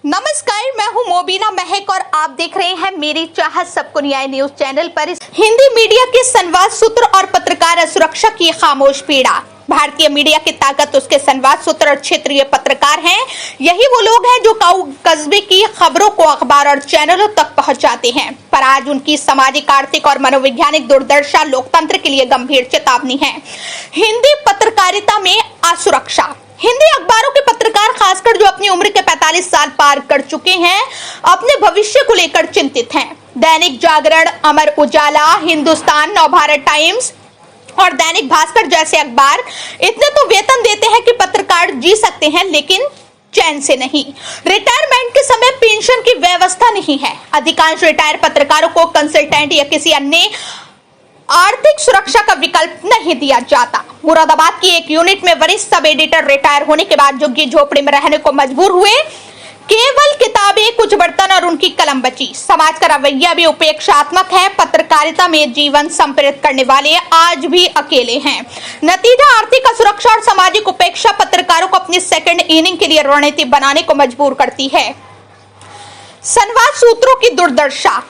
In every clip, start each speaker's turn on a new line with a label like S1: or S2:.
S1: नमस्कार, मैं हूं मोबिना महक और आप देख रहे हैं मेरी चाहत सबको न्याय न्यूज चैनल पर। हिंदी मीडिया के संवाद सूत्र और पत्रकार सुरक्षा की खामोश पीड़ा। भारतीय मीडिया की ताकत उसके संवाद सूत्र और क्षेत्रीय पत्रकार हैं। यही वो लोग हैं जो कस्बे की खबरों को अखबार और चैनलों तक पहुंचाते हैं। पर आज उनकी सामाजिक, आर्थिक और मनोवैज्ञानिक दुर्दशा लोकतंत्र के लिए गंभीर चेतावनी है। हिंदी पत्रकारिता में असुरक्षा। हिंदी अखबारों के पत्रकार, खासकर जो अपनी उम्र के 45 साल पार कर चुके हैं, अपने भविष्य को लेकर चिंतित हैं। दैनिक जागरण, अमर उजाला, हिंदुस्तान, नवभारत टाइम्स और दैनिक भास्कर जैसे अखबार इतने तो वेतन देते हैं कि पत्रकार जी सकते हैं, लेकिन चैन से नहीं। रिटायरमेंट के समय पेंशन की व्यवस्था नहीं है। अधिकांश रिटायर पत्रकारों को कंसल्टेंट या किसी अन्य आर्थिक सुरक्षा का विकल्प नहीं दिया जाता। मुरादाबाद की एक यूनिट में वरिष्ठ सब एडिटर रिटायर होने के बाद झुग्गी झोपड़ी में रहने को मजबूर हुए। केवल किताबें, कुछ बर्तन और उनकी कलम बची। समाज का रवैया भी उपेक्षात्मक है। पत्रकारिता में जीवन समर्पित करने वाले आज भी अकेले हैं। नतीजा, आर्थिक असुरक्षा और सामाजिक उपेक्षा पत्रकारों को अपनी सेकंड इनिंग के लिए रणनीति बनाने को मजबूर करती है। संवाद सूत्रों की दुर्दशा।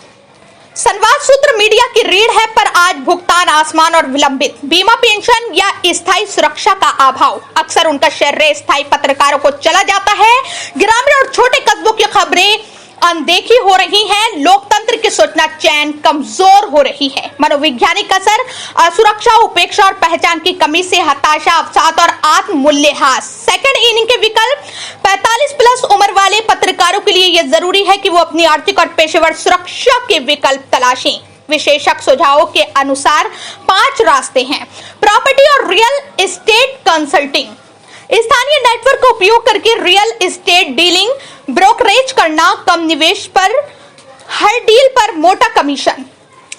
S1: संवाद सूत्र मीडिया की रीढ़ है, पर आज भुगतान आसमान और विलंबित। बीमा, पेंशन या स्थायी सुरक्षा का अभाव। अक्सर उनका श्रेय स्थायी पत्रकारों को चला जाता है। ग्रामीण और छोटे कस्बों की खबरें अनदेखी हो रही हैं। लोकतंत्र की सूचना चैन कमजोर हो रही है। मनोवैज्ञानिक असर, असुरक्षा, उपेक्षा और पहचान की कमी से हताशा, अवसाद और आत्ममूल्यह्रास। सेकंड इनिंग के विकल्प। 45 प्लस उम्र वाले पत्रकारों के लिए यह जरूरी है कि वो अपनी आर्थिक और पेशेवर सुरक्षा के विकल्प तलाशें। विशेषज्ञ सुझावों के अनुसार 5 रास्ते हैं। प्रॉपर्टी और रियल एस्टेट कंसल्टिंग। स्थानीय नेटवर्क का उपयोग करके रियल एस्टेट डीलिंग, ब्रोकरेज करना, कम निवेश पर हर डील पर मोटा कमीशन।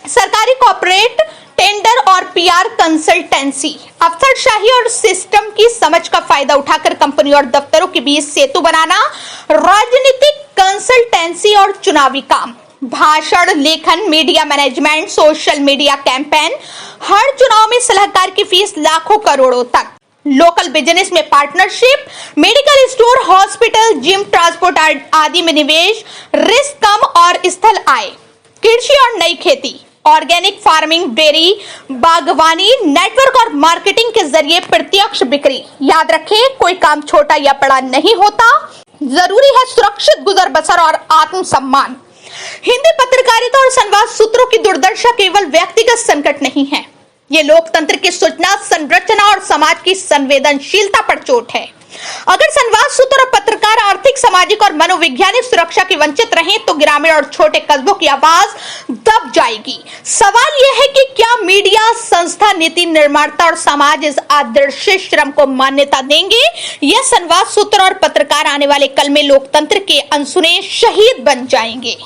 S1: सरकारी कॉर्पोरेट टेंडर और पीआर कंसल्टेंसी। अफसरशाही और सिस्टम की समझ का फायदा उठाकर कंपनी और दफ्तरों के बीच सेतु बनाना। राजनीतिक कंसल्टेंसी और चुनावी काम। भाषण लेखन, media management, social media campaign. हर चुनाव में सलाहकार की फीस लाखों करोड़ों तक। लोकल बिजनेस में partnership. Medical store, hospital, gym, transport आदि में निवेश। रिस्क कम और स्थल आय। कृषि और नई खेती, ऑर्गेनिक फार्मिंग, डेयरी, बागवानी। नेटवर्क और मार्केटिंग के जरिए प्रत्यक्ष बिक्री। याद रखें, कोई काम छोटा या बड़ा नहीं होता। जरूरी है सुरक्षित गुजर बसर और आत्मसम्मान। हिंदी पत्रकारिता और संवाद सूत्रों की दुर्दशा केवल व्यक्तिगत संकट नहीं है, ये लोकतंत्र की सूचना संरचना और समाज की संवेदनशीलता पर चोट है। अगर संवाद सूत्र और पत्रकार आर्थिक, सामाजिक और मनोवैज्ञानिक सुरक्षा के वंचित रहें तो ग्रामीण और छोटे कस्बों की आवाज दब जाएगी। सवाल यह है कि क्या मीडिया, संस्था, नीति निर्माता और समाज इस आदर्श श्रम को मान्यता देंगे, या संवाद सूत्र और पत्रकार आने वाले कल में लोकतंत्र के अनसुने शहीद बन जाएंगे।